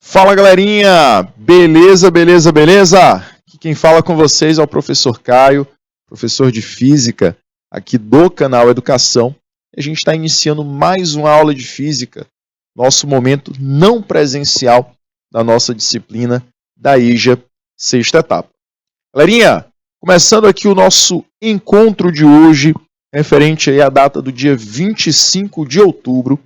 Fala, galerinha! Beleza, beleza, beleza? Aqui quem fala com vocês é o professor Caio, professor de Física, aqui do canal Educação. A gente está iniciando mais uma aula de Física, nosso momento não presencial da nossa disciplina da EJA, sexta etapa. Galerinha, começando aqui o nosso encontro de hoje, referente aí à data do dia 25 de outubro,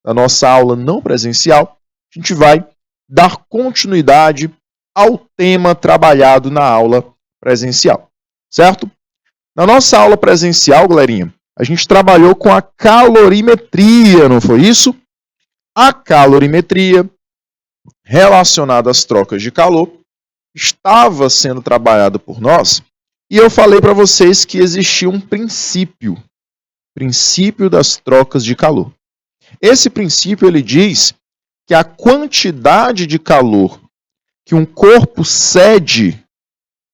da nossa aula não presencial, a gente vai dar continuidade ao tema trabalhado na aula presencial, certo? Na nossa aula presencial, galerinha, a gente trabalhou com a calorimetria, não foi isso? A calorimetria, relacionada às trocas de calor, estava sendo trabalhada por nós, e eu falei para vocês que existia um princípio das trocas de calor. Esse princípio, ele diz que a quantidade de calor que um corpo cede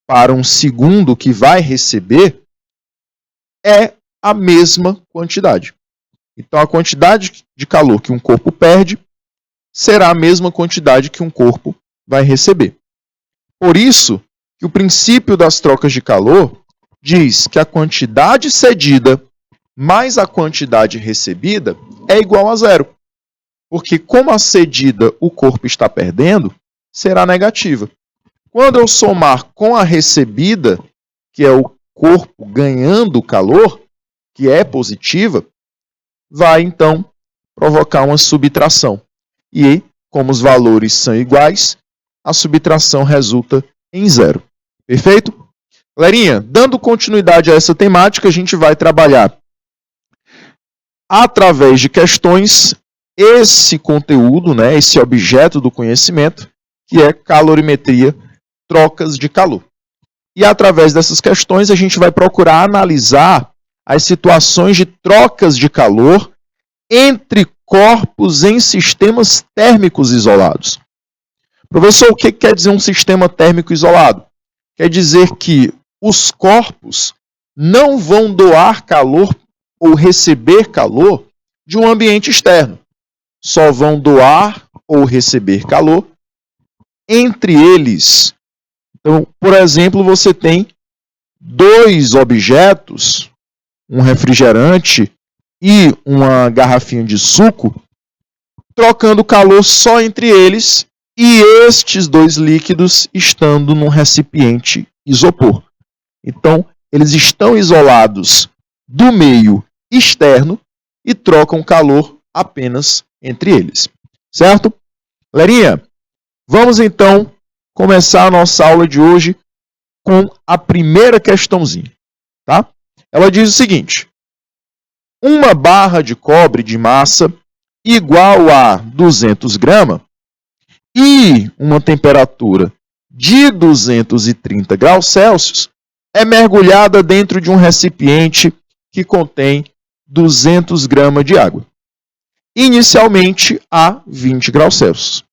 para um segundo que vai receber é a mesma quantidade. Então, a quantidade de calor que um corpo perde será a mesma quantidade que um corpo vai receber. Por isso, que o princípio das trocas de calor diz que a quantidade cedida mais a quantidade recebida é igual a zero. Porque como a cedida o corpo está perdendo, será negativa. Quando eu somar com a recebida, que é o corpo ganhando calor, que é positiva, vai então provocar uma subtração. E como os valores são iguais, a subtração resulta em zero. Perfeito? Galerinha, dando continuidade a essa temática, a gente vai trabalhar através de questões esse conteúdo, esse objeto do conhecimento, que é calorimetria, trocas de calor. E através dessas questões a gente vai procurar analisar as situações de trocas de calor entre corpos em sistemas térmicos isolados. Professor, o que quer dizer um sistema térmico isolado? Quer dizer que os corpos não vão doar calor ou receber calor de um ambiente externo. Só vão doar ou receber calor entre eles. Então, por exemplo, você tem dois objetos, um refrigerante e uma garrafinha de suco, trocando calor só entre eles e estes dois líquidos estando num recipiente isopor. Então, eles estão isolados do meio externo e trocam calor apenas entre eles. Certo? Galerinha, vamos então começar a nossa aula de hoje com a primeira questãozinha. Tá? Ela diz o seguinte: uma barra de cobre de massa igual a 200 gramas e uma temperatura de 230 graus Celsius é mergulhada dentro de um recipiente que contém 200 gramas de água, inicialmente a 20 graus Celsius.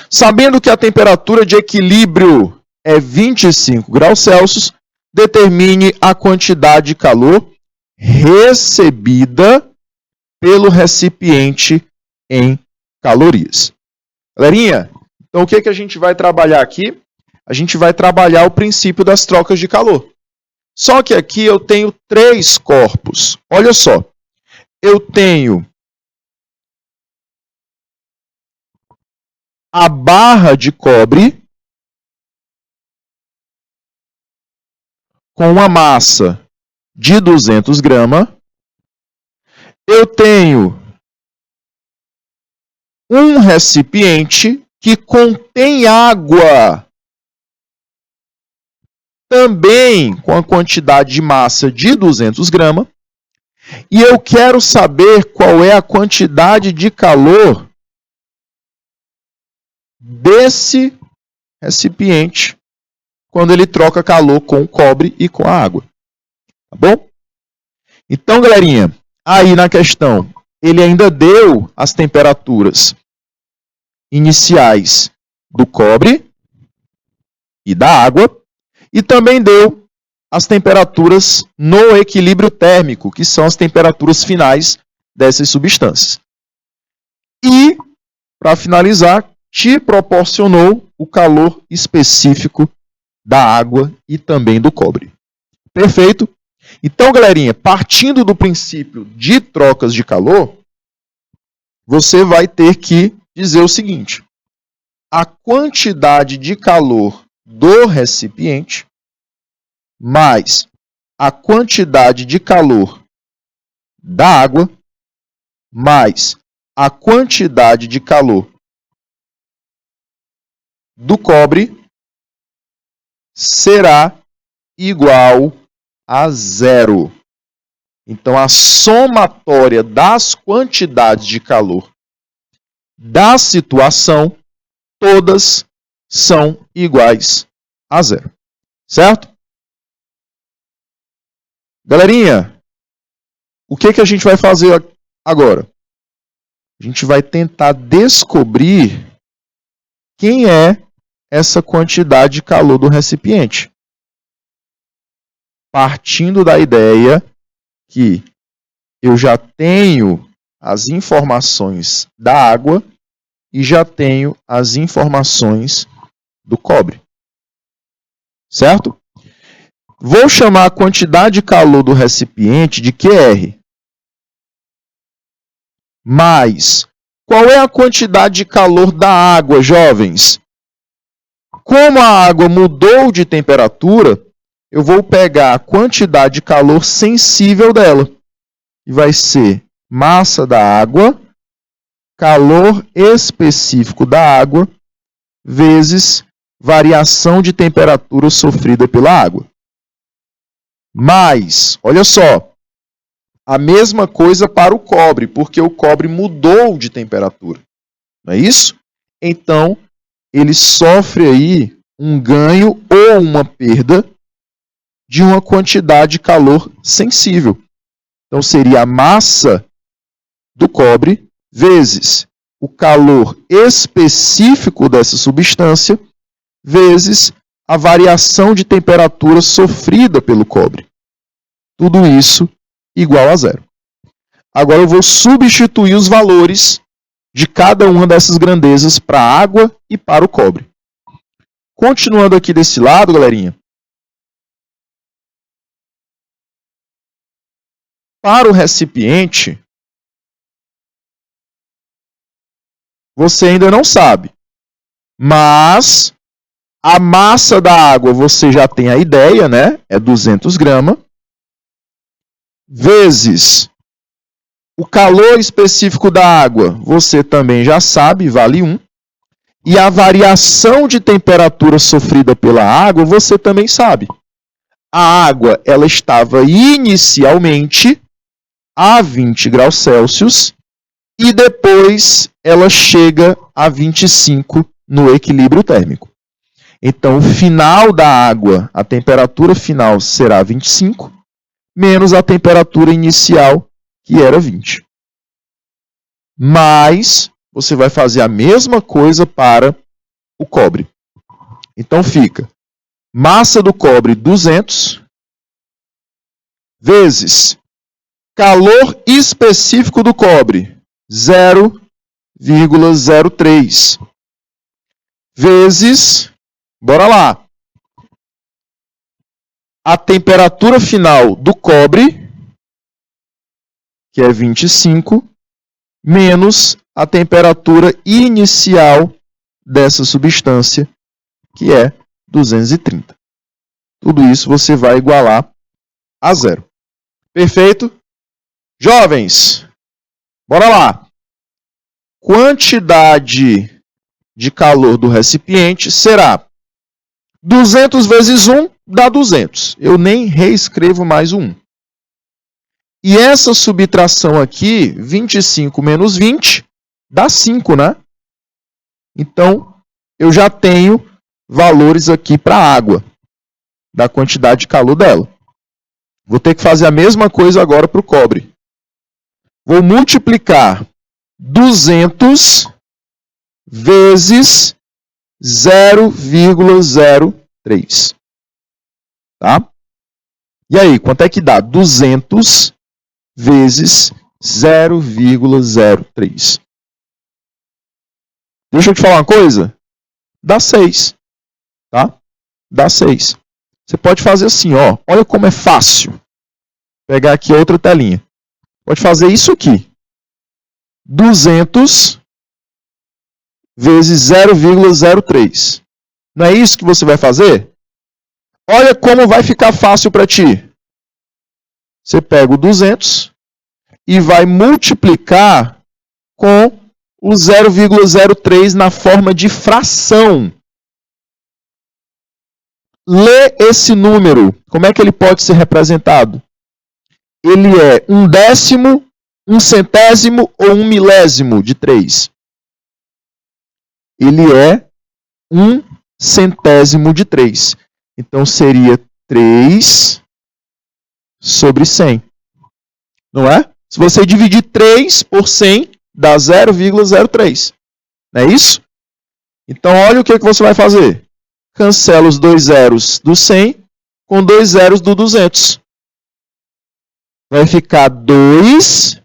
Sabendo que a temperatura de equilíbrio é 25 graus Celsius, determine a quantidade de calor recebida pelo recipiente em calorias. Galerinha, então o que a gente vai trabalhar aqui? A gente vai trabalhar o princípio das trocas de calor. Só que aqui eu tenho três corpos. Olha só, eu tenho a barra de cobre com uma massa de 200 gramas. Eu tenho um recipiente que contém água, também com a quantidade de massa de 200 gramas. E eu quero saber qual é a quantidade de calor desse recipiente quando ele troca calor com o cobre e com a água. Tá bom? Então, galerinha, aí na questão, ele ainda deu as temperaturas iniciais do cobre e da água e também deu as temperaturas no equilíbrio térmico, que são as temperaturas finais dessas substâncias. E, para finalizar, te proporcionou o calor específico da água e também do cobre. Perfeito? Então, galerinha, partindo do princípio de trocas de calor, você vai ter que dizer o seguinte: a quantidade de calor do recipiente mais a quantidade de calor da água mais a quantidade de calor do cobre será igual a zero. Então, a somatória das quantidades de calor da situação, todas são iguais a zero. Certo? Galerinha, o que a gente vai fazer agora? A gente vai tentar descobrir quem é essa quantidade de calor do recipiente. Partindo da ideia que eu já tenho as informações da água e já tenho as informações do cobre. Certo? Vou chamar a quantidade de calor do recipiente de QR. Mas, qual é a quantidade de calor da água, jovens? Como a água mudou de temperatura, eu vou pegar a quantidade de calor sensível dela. E vai ser massa da água, calor específico da água, vezes variação de temperatura sofrida pela água. Mas, olha só, a mesma coisa para o cobre, porque o cobre mudou de temperatura. Não é isso? Então, ele sofre aí um ganho ou uma perda de uma quantidade de calor sensível. Então, seria a massa do cobre vezes o calor específico dessa substância vezes a variação de temperatura sofrida pelo cobre. Tudo isso igual a zero. Agora eu vou substituir os valores de cada uma dessas grandezas para a água e para o cobre. Continuando aqui desse lado, galerinha. Para o recipiente, você ainda não sabe. Mas a massa da água você já tem a ideia, né? É 200 gramas. Vezes o calor específico da água, você também já sabe, vale 1. E a variação de temperatura sofrida pela água, você também sabe. A água, ela estava inicialmente a 20 graus Celsius e depois ela chega a 25 no equilíbrio térmico. Então, o final da água, a temperatura final será 25, menos a temperatura inicial, que era 20. Mas você vai fazer a mesma coisa para o cobre. Então fica massa do cobre 200 vezes calor específico do cobre 0,03 vezes, bora lá, a temperatura final do cobre, que é 25, menos a temperatura inicial dessa substância, que é 230. Tudo isso você vai igualar a zero. Perfeito? Jovens, bora lá. Quantidade de calor do recipiente será 200 vezes 1 dá 200. Eu nem reescrevo mais o 1. E essa subtração aqui, 25 menos 20, dá 5, né? Então, eu já tenho valores aqui para a água, da quantidade de calor dela. Vou ter que fazer a mesma coisa agora para o cobre. Vou multiplicar 200 vezes 0,03. Tá? E aí, quanto é que dá? 200 vezes 0,03. Deixa eu te falar uma coisa. Dá 6. Tá? Dá 6. Você pode fazer assim, ó. Olha como é fácil. Vou pegar aqui outra telinha. Pode fazer isso aqui. 200 vezes 0,03. Não é isso que você vai fazer? Olha como vai ficar fácil para ti. Você pega o 200 e vai multiplicar com o 0,03 na forma de fração. Lê esse número. Como é que ele pode ser representado? Ele é 1/10, 1/100 ou 1/1000 de 3? Ele é 1/100 de 3. Então seria 3 sobre 100. Não é? Se você dividir 3 por 100, dá 0,03. Não é isso? Então olha o que você vai fazer. Cancela os 2 zeros do 100 com 2 zeros do 200. Vai ficar 2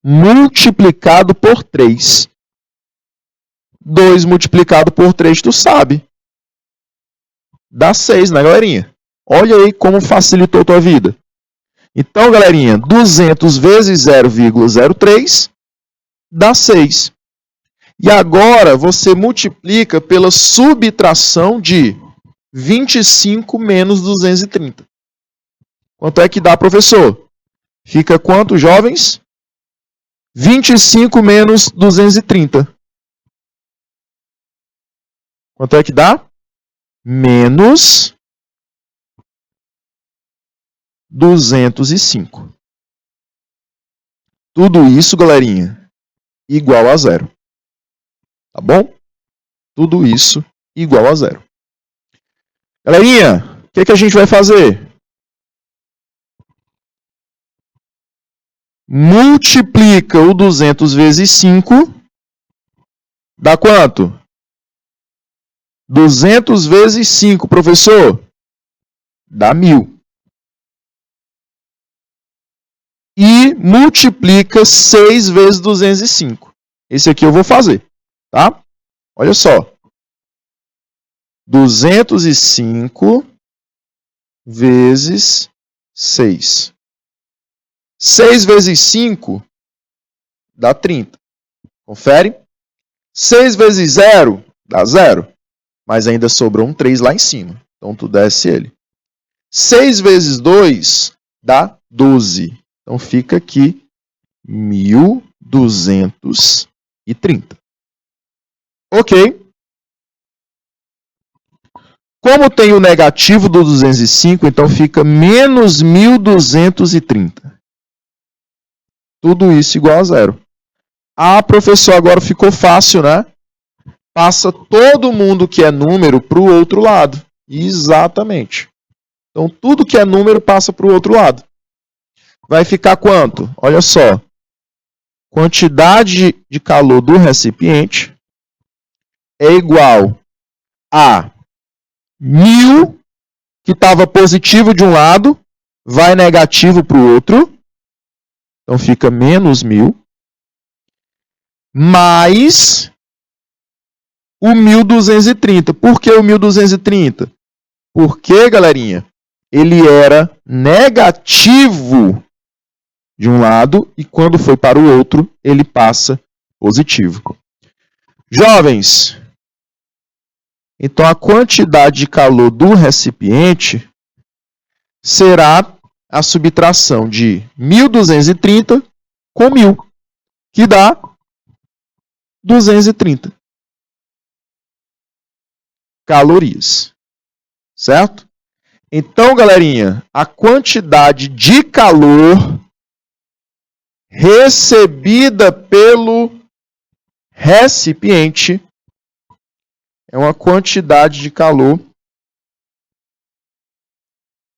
multiplicado por 3. 2 multiplicado por 3, tu sabe. Dá 6, né, galerinha? Olha aí como facilitou a tua vida. Então, galerinha, 200 vezes 0,03 dá 6. E agora você multiplica pela subtração de 25 menos 230. Quanto é que dá, professor? Fica quanto, jovens? 25 menos 230. Quanto é que dá? Menos 205. Tudo isso, galerinha, igual a 0. Tá bom? Tudo isso igual a 0. Galerinha, o que a gente vai fazer? Multiplica o 200 vezes 5. Dá quanto? 200 vezes 5, professor? Dá 1000. E multiplica 6 vezes 205. Esse aqui eu vou fazer, tá? Olha só. 205 vezes 6. 6 vezes 5 dá 30. Confere? 6 vezes 0 dá 0. Mas ainda sobrou um 3 lá em cima. Então tu desce ele. 6 vezes 2 dá 12. Então fica aqui 1230. Ok. Como tem o negativo do 205, então fica menos 1230. Tudo isso igual a 0. Ah, professor, agora ficou fácil, né? Passa todo mundo que é número para o outro lado. Exatamente. Então, tudo que é número passa para o outro lado. Vai ficar quanto? Olha só. Quantidade de calor do recipiente é igual a 1000, que estava positivo de um lado, vai negativo para o outro. Então, fica menos 1000. Mais o 1230. Por que o 1230? Porque, galerinha, ele era negativo de um lado e quando foi para o outro, ele passa positivo. Jovens, então a quantidade de calor do recipiente será a subtração de 1230 com 1000, que dá 230 calorias. Certo? Então, galerinha, a quantidade de calor recebida pelo recipiente é uma quantidade de calor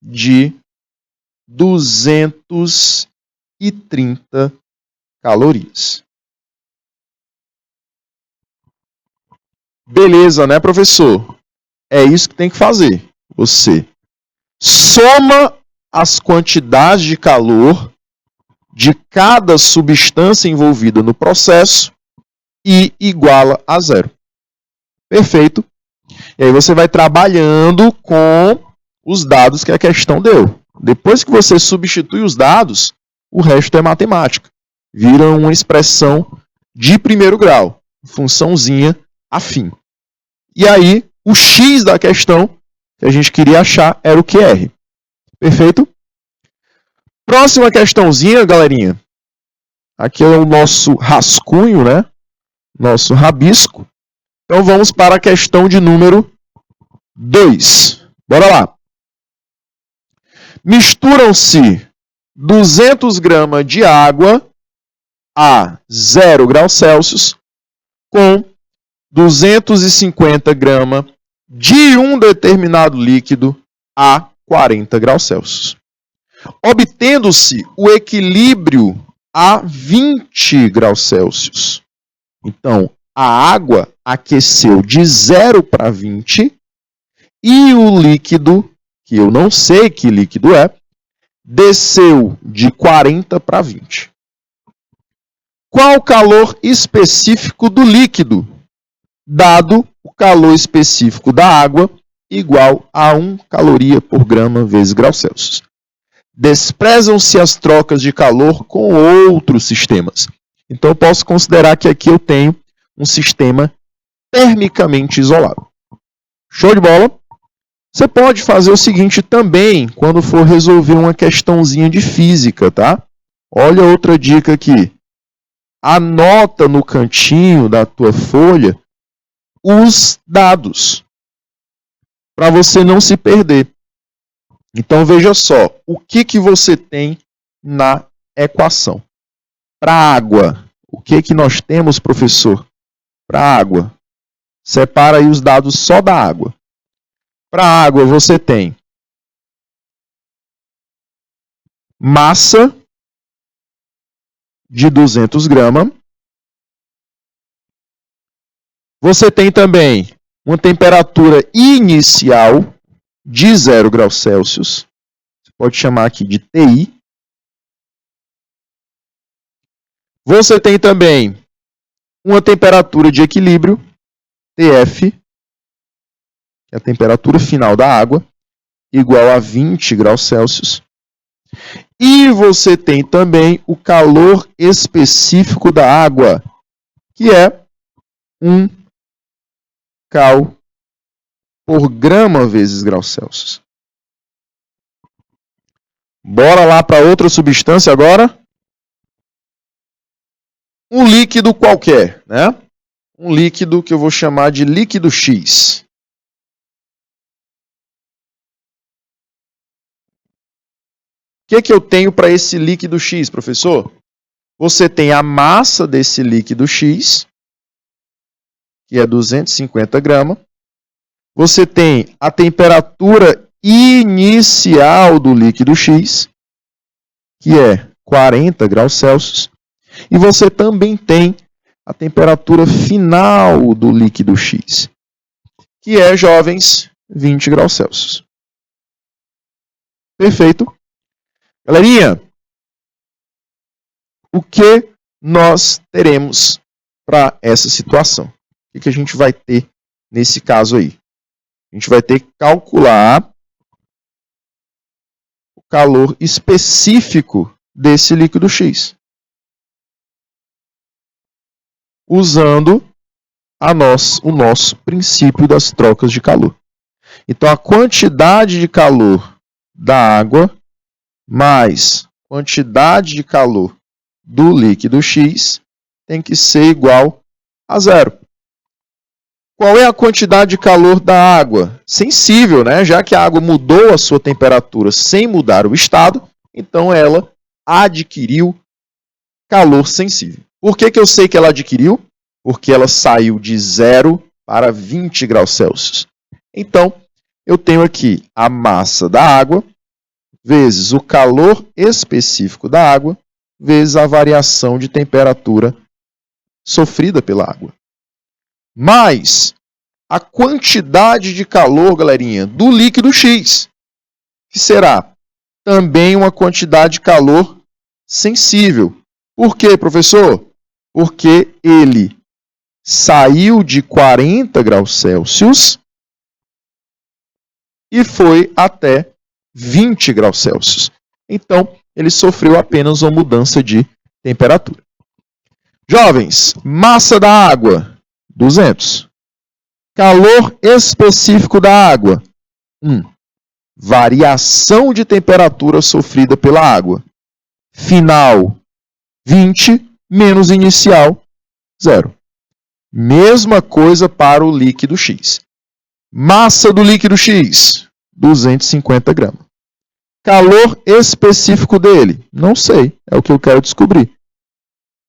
de 230 calorias. Beleza, né, professor? É isso que tem que fazer. Você soma as quantidades de calor de cada substância envolvida no processo e iguala a 0. Perfeito. E aí você vai trabalhando com os dados que a questão deu. Depois que você substitui os dados, o resto é matemática. Vira uma expressão de primeiro grau, funçãozinha afim. E aí, o x da questão que a gente queria achar era o QR. Perfeito? Próxima questãozinha, galerinha. Aqui é o nosso rascunho, né? Nosso rabisco. Então vamos para a questão de número 2. Bora lá. Misturam-se 200 gramas de água a 0 graus Celsius com 250 gramas de um determinado líquido a 40 graus Celsius. Obtendo-se o equilíbrio a 20 graus Celsius. Então, a água aqueceu de 0 para 20 e o líquido, que eu não sei que líquido é, desceu de 40 para 20. Qual o calor específico do líquido, dado o calor específico da água igual a 1 caloria por grama vezes graus Celsius? Desprezam-se as trocas de calor com outros sistemas. Então, eu posso considerar que aqui eu tenho um sistema termicamente isolado. Show de bola? Você pode fazer o seguinte também, quando for resolver uma questãozinha de física, tá? Olha outra dica aqui. Anota no cantinho da tua folha os dados, para você não se perder. Então, veja só, o que você tem na equação. Para a água, o que nós temos, professor? Para a água, separa aí os dados só da água. Para a água, você tem massa de 200 gramas. Você tem também uma temperatura inicial de 0 graus Celsius. Você pode chamar aqui de TI. Você tem também uma temperatura de equilíbrio, TF, que é a temperatura final da água, igual a 20 graus Celsius. E você tem também o calor específico da água, que é 1 cal por grama vezes graus Celsius. Bora lá para outra substância agora. Um líquido qualquer, né? Um líquido que eu vou chamar de líquido X. O que eu tenho para esse líquido X, professor? Você tem a massa desse líquido X, que é 250 gramas. Você tem a temperatura inicial do líquido X, que é 40 graus Celsius. E você também tem a temperatura final do líquido X, que é, jovens, 20 graus Celsius. Perfeito? Galerinha, o que nós teremos para essa situação? O que a gente vai ter nesse caso aí? A gente vai ter que calcular o calor específico desse líquido X, usando o nosso princípio das trocas de calor. Então, a quantidade de calor da água mais quantidade de calor do líquido X tem que ser igual a 0. Qual é a quantidade de calor da água? Sensível, né? Já que a água mudou a sua temperatura sem mudar o estado, então ela adquiriu calor sensível. Por que eu sei que ela adquiriu? Porque ela saiu de 0 para 20 graus Celsius. Então, eu tenho aqui a massa da água vezes o calor específico da água vezes a variação de temperatura sofrida pela água. Mais a quantidade de calor, galerinha, do líquido X, que será também uma quantidade de calor sensível. Por quê, professor? Porque ele saiu de 40 graus Celsius e foi até 20 graus Celsius. Então, ele sofreu apenas uma mudança de temperatura. Jovens, massa da água, 200. Calor específico da água, 1. Variação de temperatura sofrida pela água. Final, 20, menos inicial, 0. Mesma coisa para o líquido X. Massa do líquido X, 250 gramas. Calor específico dele, não sei, é o que eu quero descobrir.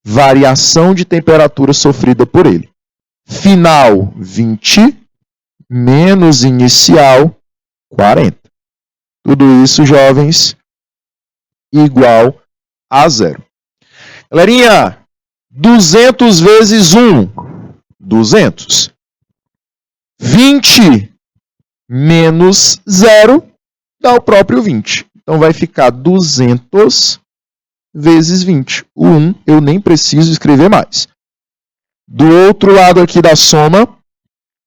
Variação de temperatura sofrida por ele. Final, 20, menos inicial, 40. Tudo isso, jovens, igual a 0. Galerinha, 200 vezes 1, 200. 20 menos 0 dá o próprio 20. Então vai ficar 200 vezes 20. O 1 eu nem preciso escrever mais. Do outro lado aqui da soma,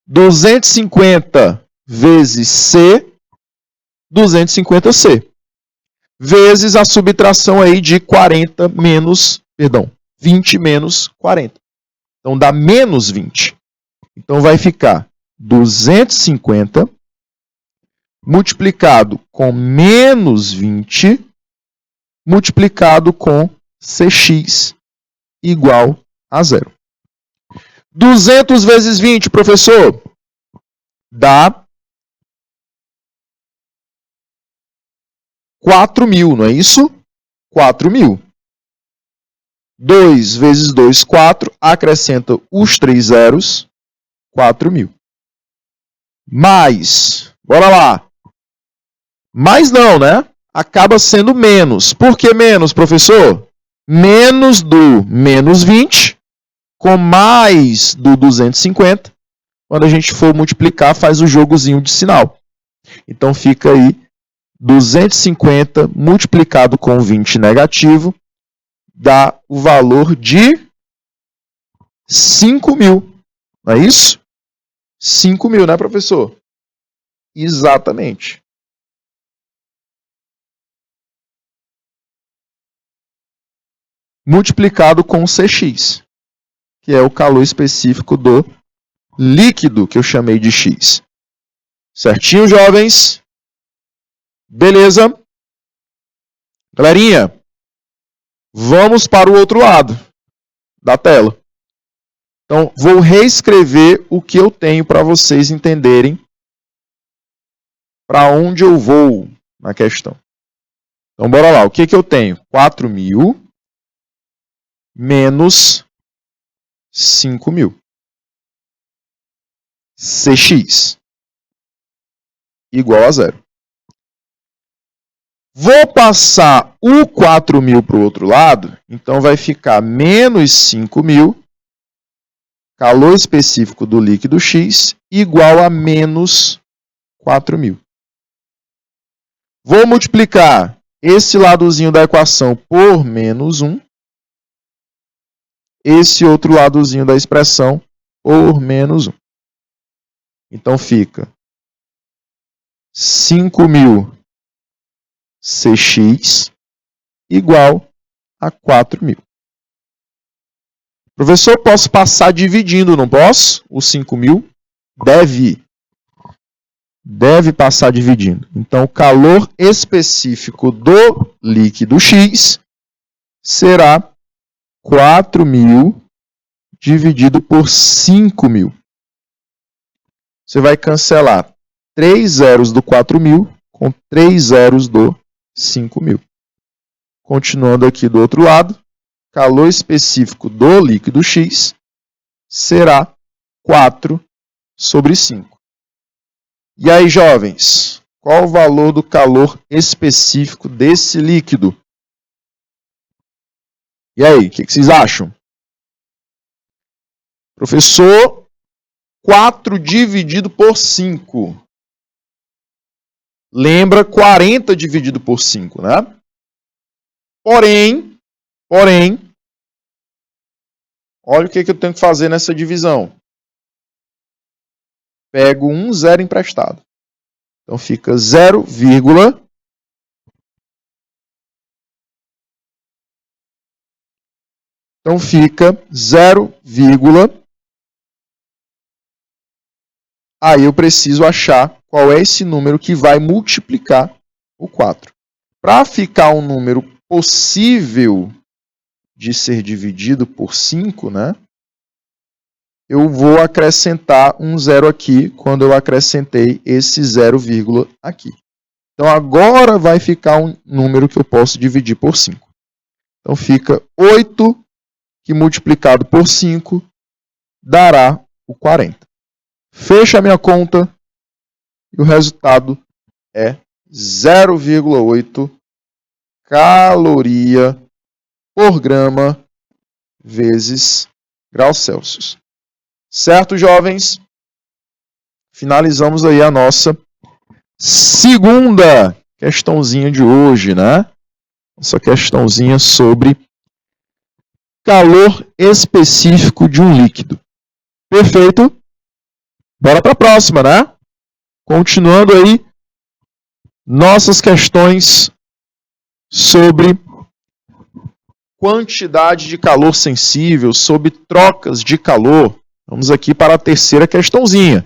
250 vezes C, 250C. Vezes a subtração aí de 20 menos 40. Então dá menos 20. Então vai ficar 250 multiplicado com menos 20 multiplicado com Cx igual a 0. 200 vezes 20, professor, dá 4.000, não é isso? 4.000. 2 vezes 2, 4. Acrescenta os 3 zeros, 4.000. Mais, bora lá. Mais não, né? Acaba sendo menos. Por que menos, professor? Menos do menos 20 com mais do 250. Quando a gente for multiplicar, faz o jogozinho de sinal. Então fica aí 250 multiplicado com 20 negativo dá o valor de 5.000. Não é isso? 5.000, né, professor? Exatamente. Multiplicado com Cx, que é o calor específico do líquido que eu chamei de X. Certinho, jovens? Beleza? Galerinha, vamos para o outro lado da tela. Então, vou reescrever o que eu tenho para vocês entenderem para onde eu vou na questão. Então, bora lá. O que eu tenho? 4.000 menos 5.000. Cx igual a 0. Vou passar o 4.000 para o outro lado, então vai ficar menos 5.000, calor específico do líquido X, igual a menos 4.000. Vou multiplicar esse ladozinho da equação por menos 1, esse outro ladozinho da expressão por menos 1. Então fica 5.000 Cx igual a 4.000. Professor, posso passar dividindo, não posso? O 5.000 deve passar dividindo. Então, o calor específico do líquido X será 4.000 dividido por 5.000. Você vai cancelar 3 zeros do 4.000 com 3 zeros do 5.000. Continuando aqui do outro lado, calor específico do líquido X será 4 sobre 5. E aí, jovens, qual o valor do calor específico desse líquido? E aí, o que vocês acham? Professor, 4 dividido por 5. Lembra 40 dividido por 5, né? Porém, olha o que eu tenho que fazer nessa divisão. Pego um zero emprestado. Então fica 0, então fica 0, aí eu preciso achar qual é esse número que vai multiplicar o 4. Para ficar um número possível de ser dividido por 5, né? Eu vou acrescentar um zero aqui quando eu acrescentei esse 0, aqui. Então agora vai ficar um número que eu posso dividir por 5. Então fica 8, que multiplicado por 5 dará o 40. Fecha a minha conta e o resultado é 0,8 caloria por grama vezes graus Celsius. Certo, jovens? Finalizamos aí a nossa segunda questãozinha de hoje, né? Essa questãozinha sobre calor específico de um líquido. Perfeito? Bora para a próxima, né? Continuando aí nossas questões sobre quantidade de calor sensível, sobre trocas de calor. Vamos aqui para a terceira questãozinha.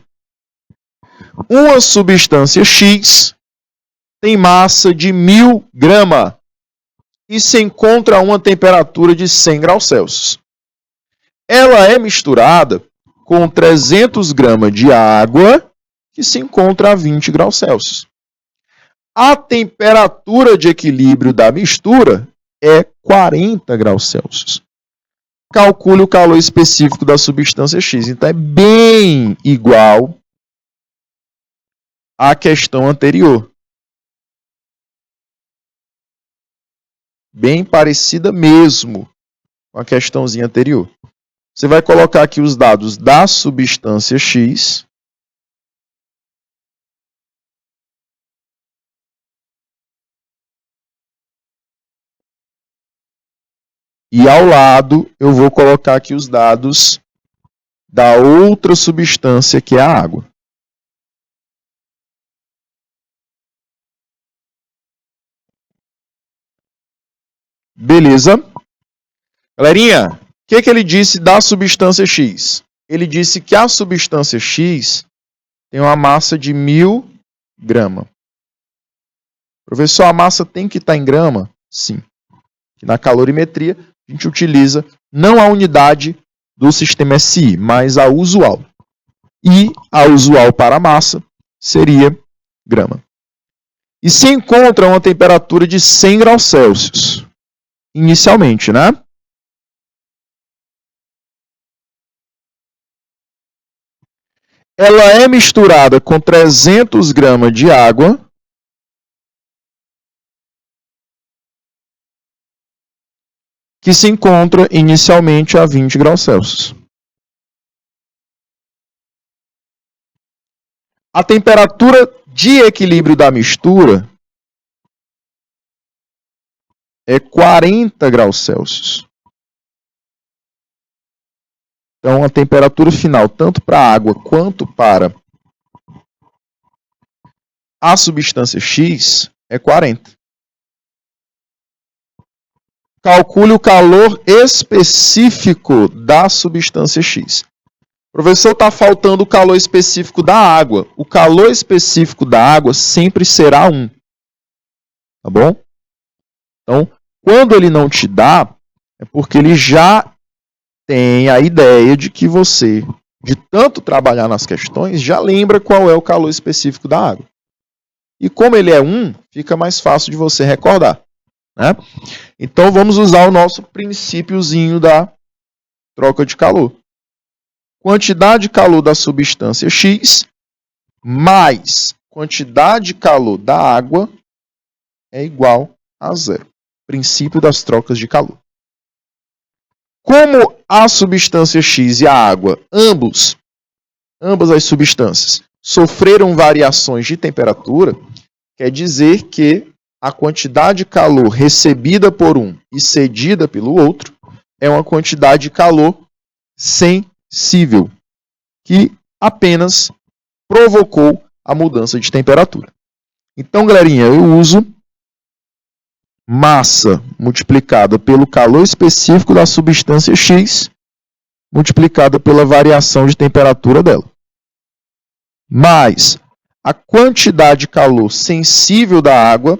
Uma substância X tem massa de 1000 gramas e se encontra a uma temperatura de 100 graus Celsius. Ela é misturada com 300 gramas de água que se encontra a 20 graus Celsius. A temperatura de equilíbrio da mistura é 40 graus Celsius. Calcule o calor específico da substância X. Então é bem igual à questão anterior. Bem parecida mesmo com a questãozinha anterior. Você vai colocar aqui os dados da substância X. E ao lado eu vou colocar aqui os dados da outra substância que é a água. Beleza? Galerinha, o que ele disse da substância X? Ele disse que a substância X tem uma massa de 1000 gramas. Professor, a massa tem que estar em grama? Sim. Na calorimetria, a gente utiliza não a unidade do sistema SI, mas a usual. E a usual para a massa seria grama. E se encontra uma temperatura de 100 graus Celsius, inicialmente, né? Ela é misturada com 300 gramas de água que se encontra inicialmente a 20 graus Celsius. A temperatura de equilíbrio da mistura é 40 graus Celsius. Então, a temperatura final, tanto para a água quanto para a substância X, é 40. Calcule o calor específico da substância X. Professor, está faltando o calor específico da água. O calor específico da água sempre será 1. Tá bom? Então, quando ele não te dá, é porque ele já tem a ideia de que você, de tanto trabalhar nas questões, já lembra qual é o calor específico da água. E como ele é 1, fica mais fácil de você recordar, né? Então vamos usar o nosso princípiozinho da troca de calor. Quantidade de calor da substância X mais quantidade de calor da água é igual a 0. Princípio das trocas de calor. Como a substância X e a água, ambas as substâncias, sofreram variações de temperatura, quer dizer que a quantidade de calor recebida por um e cedida pelo outro é uma quantidade de calor sensível, que apenas provocou a mudança de temperatura. Então, galerinha, eu uso massa multiplicada pelo calor específico da substância X, multiplicada pela variação de temperatura dela, mais a quantidade de calor sensível da água,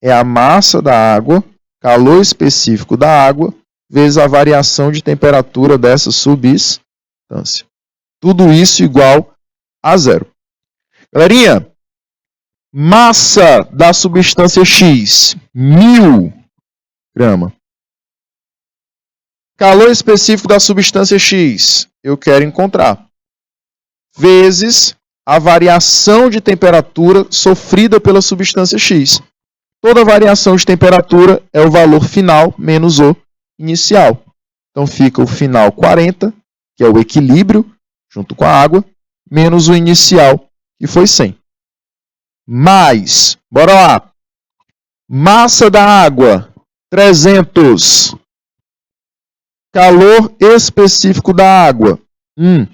é a massa da água, calor específico da água, vezes a variação de temperatura dessa substância. Tudo isso igual a zero. Galerinha, massa da substância X, 1000 gramas. Calor específico da substância X, eu quero encontrar. Vezes a variação de temperatura sofrida pela substância X. Toda variação de temperatura é o valor final menos o inicial. Então fica o final 40, que é o equilíbrio, junto com a água, menos o inicial, que foi 100. Mais, bora lá, massa da água, 300. Calor específico da água, 1.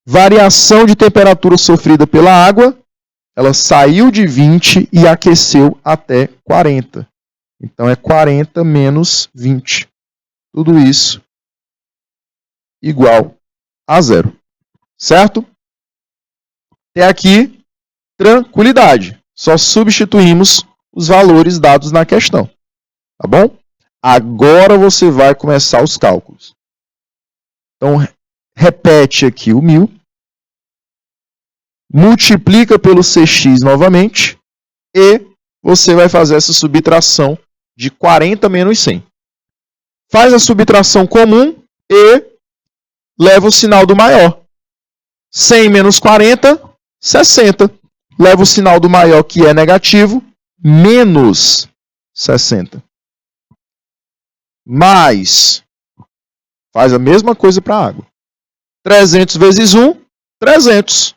Variação de temperatura sofrida pela água, ela saiu de 20 e aqueceu até 40. Então é 40 menos 20. Tudo isso igual a zero. Certo? Até aqui, tranquilidade. Só substituímos os valores dados na questão. Tá bom? Agora você vai começar os cálculos. Então, repete aqui o 1000. Multiplica pelo Cx novamente. E você vai fazer essa subtração de 40 menos 100. Faz a subtração comum e leva o sinal do maior. 100 menos 40, 60. Leva o sinal do maior, que é negativo, menos 60. Mais, faz a mesma coisa para a água. 300 vezes 1, 300.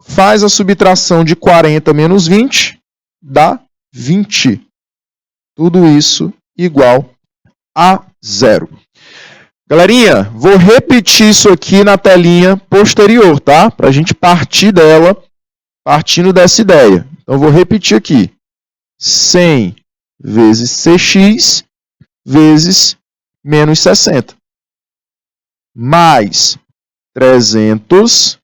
Faz a subtração de 40 menos 20, dá 20. Tudo isso igual a zero. Galerinha, vou repetir isso aqui na telinha posterior, tá? Para a gente partir dela, partindo dessa ideia. Então, vou repetir aqui. 100 vezes Cx vezes menos 60. Mais 300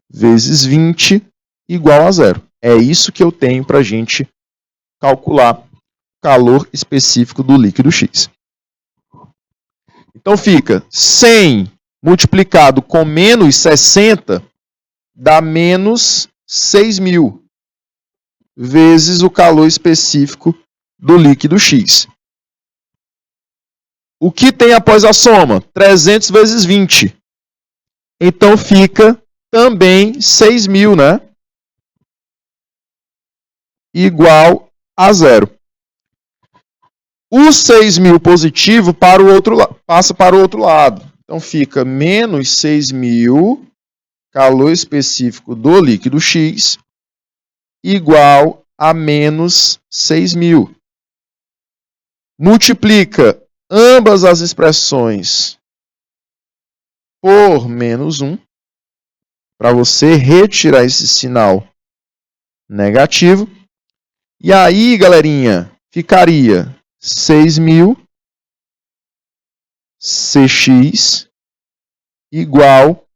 vezes 20 igual a zero. É isso que eu tenho para a gente calcular o calor específico do líquido X. Então fica 100 multiplicado com menos 60 dá menos 6.000 vezes o calor específico do líquido X. O que tem após a soma? 300 vezes 20. Então fica também 6.000, né? Igual a zero. O 6.000 positivo passa para o outro lado. Então fica menos 6.000 calor específico do líquido X igual a menos 6.000. Multiplica ambas as expressões por menos 1 para você retirar esse sinal negativo. E aí, galerinha, ficaria 6.000 Cx igual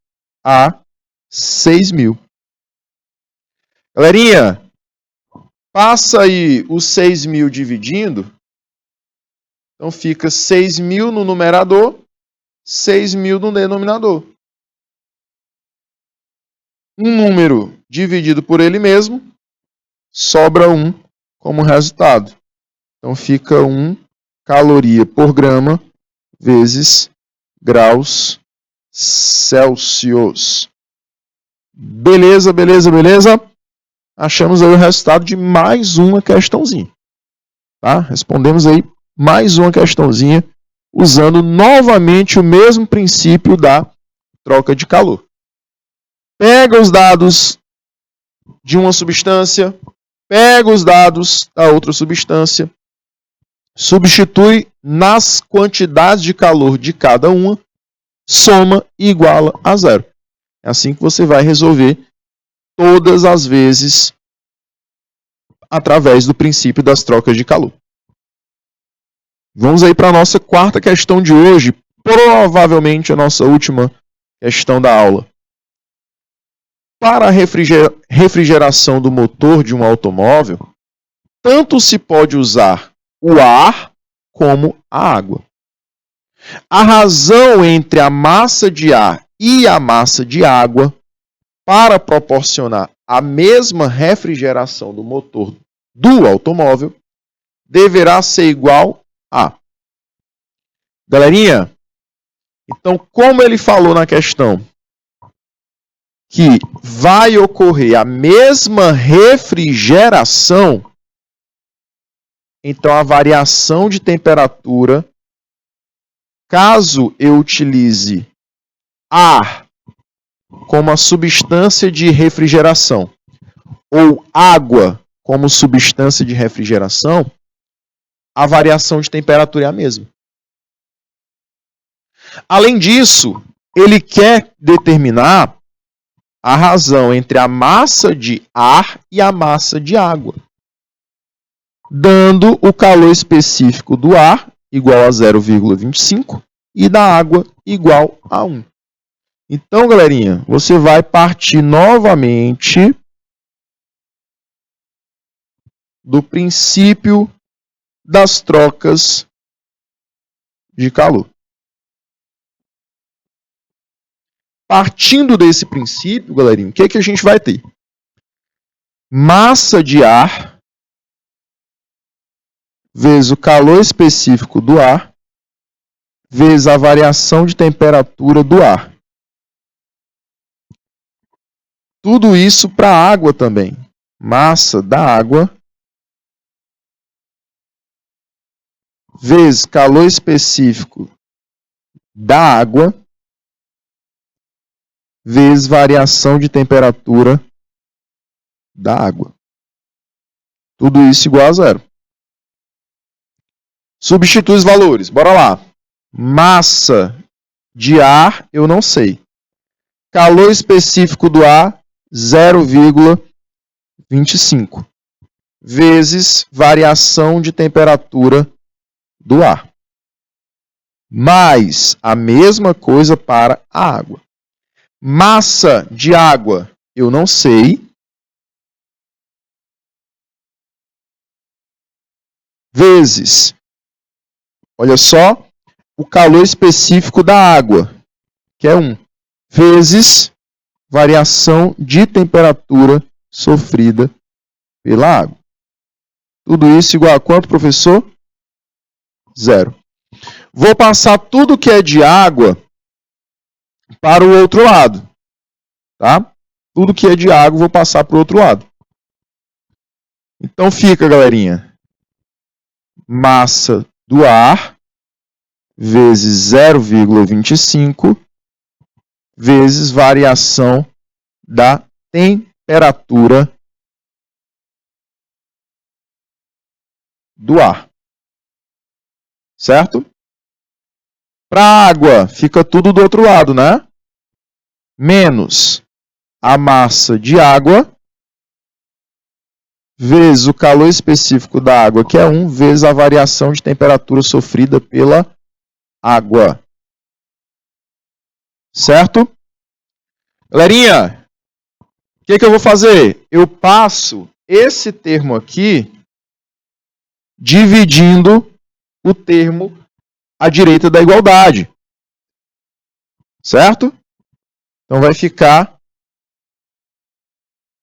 a 6.000. Galerinha, passa aí os 6.000 dividindo. Então fica 6.000 no numerador, 6.000 no denominador. Um número dividido por ele mesmo, sobra 1 como resultado. Então fica 1 caloria por grama vezes graus Celsius. Beleza, beleza, beleza? Achamos aí o resultado de mais uma questãozinha. Tá? Respondemos aí mais uma questãozinha usando novamente o mesmo princípio da troca de calor. Pega os dados de uma substância, pega os dados da outra substância, substitui nas quantidades de calor de cada uma, soma e iguala a zero. É assim que você vai resolver todas as vezes através do princípio das trocas de calor. Vamos aí para a nossa quarta questão de hoje, provavelmente a nossa última questão da aula. Para a refrigeração do motor de um automóvel, tanto se pode usar o ar como a água. A razão entre a massa de ar e a massa de água para proporcionar a mesma refrigeração do motor do automóvel deverá ser igual a. Galerinha, então como ele falou na questão que vai ocorrer a mesma refrigeração, então a variação de temperatura, caso eu utilize ar como a substância de refrigeração ou água como substância de refrigeração, a variação de temperatura é a mesma. Além disso, ele quer determinar a razão entre a massa de ar e a massa de água, dando o calor específico do ar igual a 0,25 e da água igual a 1. Então, galerinha, você vai partir novamente do princípio das trocas de calor. Partindo desse princípio, galerinha, o que a gente vai ter? Massa de ar vezes o calor específico do ar vezes a variação de temperatura do ar. Tudo isso para a água também. Massa da água vezes calor específico da água vezes variação de temperatura da água. Tudo isso igual a zero. Substitui os valores. Bora lá. Massa de ar, eu não sei. Calor específico do ar, 0,25. Vezes variação de temperatura do ar. Mais a mesma coisa para a água. Massa de água, eu não sei. Vezes, olha só, o calor específico da água, que é 1. Vezes variação de temperatura sofrida pela água. Tudo isso igual a quanto, professor? 0. Vou passar tudo que é de água para o outro lado. Tá? Tudo que é de água, vou passar para o outro lado. Então fica, galerinha, massa do ar vezes 0,25 vezes variação da temperatura do ar. Certo? Para a água, fica tudo do outro lado, né? Menos a massa de água vezes o calor específico da água, que é 1, vezes a variação de temperatura sofrida pela água. Certo? Galerinha, o que eu vou fazer? Eu passo esse termo aqui dividindo o termo à direita da igualdade. Certo? Então vai ficar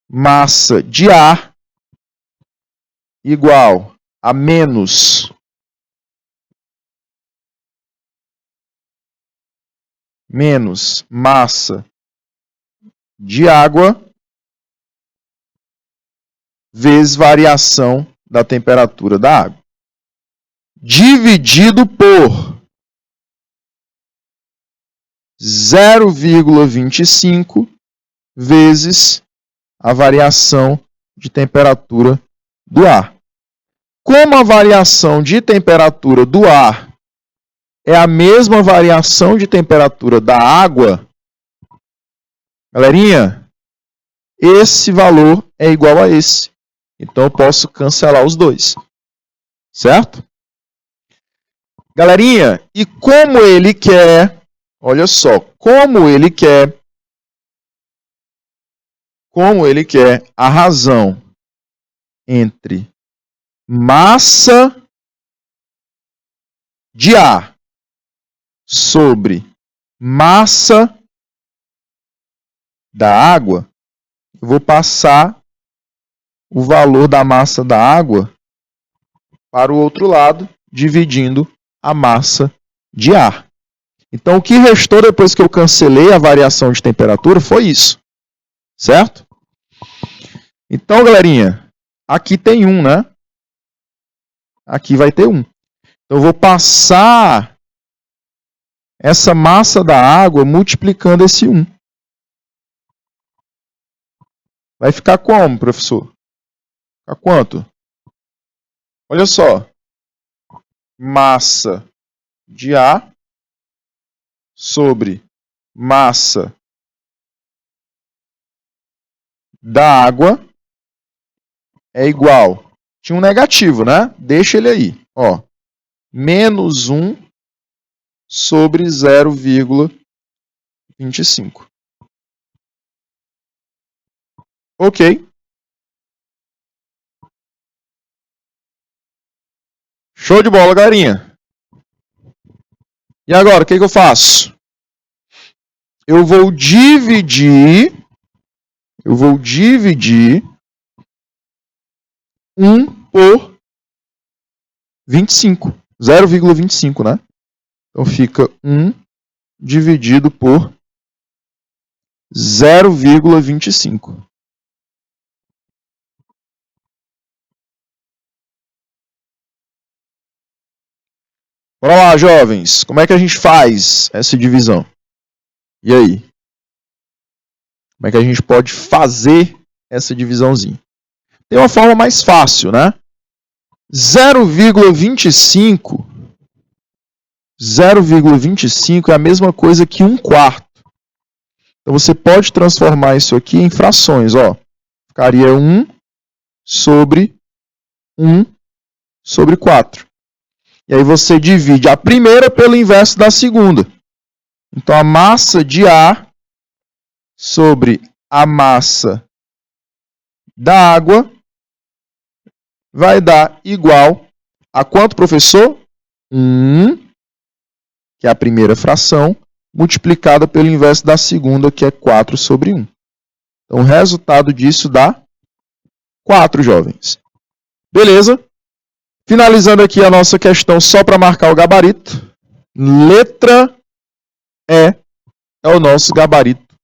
massa de ar igual a menos massa de água vezes variação da temperatura da água. Dividido por 0,25 vezes a variação de temperatura do ar. Como a variação de temperatura do ar é a mesma variação de temperatura da água, galerinha, esse valor é igual a esse. Então, eu posso cancelar os dois. Certo? Galerinha, e como ele quer, olha só, como ele quer a razão entre massa de ar sobre massa da água, eu vou passar o valor da massa da água para o outro lado, dividindo a massa de ar. Então, o que restou depois que eu cancelei a variação de temperatura foi isso. Certo? Então, galerinha, aqui tem 1, né? Aqui vai ter 1. Então, eu vou passar essa massa da água multiplicando esse 1. Vai ficar como, professor? Ficar quanto? Olha só. Massa de ar sobre massa da água é igual. Tinha um negativo, né? Deixa ele aí. Ó. Menos 1 sobre 0,25. Ok. Show de bola, galerinha. E agora, o que eu faço? Eu vou dividir 1 por 25. 0,25, né? Então fica 1 dividido por 0,25. Bora lá, jovens. Como é que a gente faz essa divisão? E aí? Como é que a gente pode fazer essa divisãozinha? Tem uma forma mais fácil, né? 0,25 é a mesma coisa que 1/4. Então, você pode transformar isso aqui em frações. Ó. Ficaria 1 sobre 4. E aí você divide a primeira pelo inverso da segunda. Então, a massa de ar sobre a massa da água vai dar igual a quanto, professor? 1, que é a primeira fração, multiplicada pelo inverso da segunda, que é 4 sobre 1. Então, o resultado disso dá 4, jovens. Beleza? Finalizando aqui a nossa questão só para marcar o gabarito. Letra E é o nosso gabarito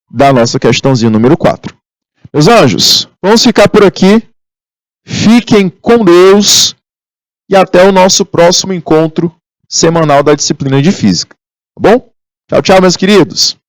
da nossa questãozinha número 4. Meus anjos, vamos ficar por aqui. Fiquem com Deus e até o nosso próximo encontro semanal da disciplina de Física. Tá bom? Tchau, tchau, meus queridos.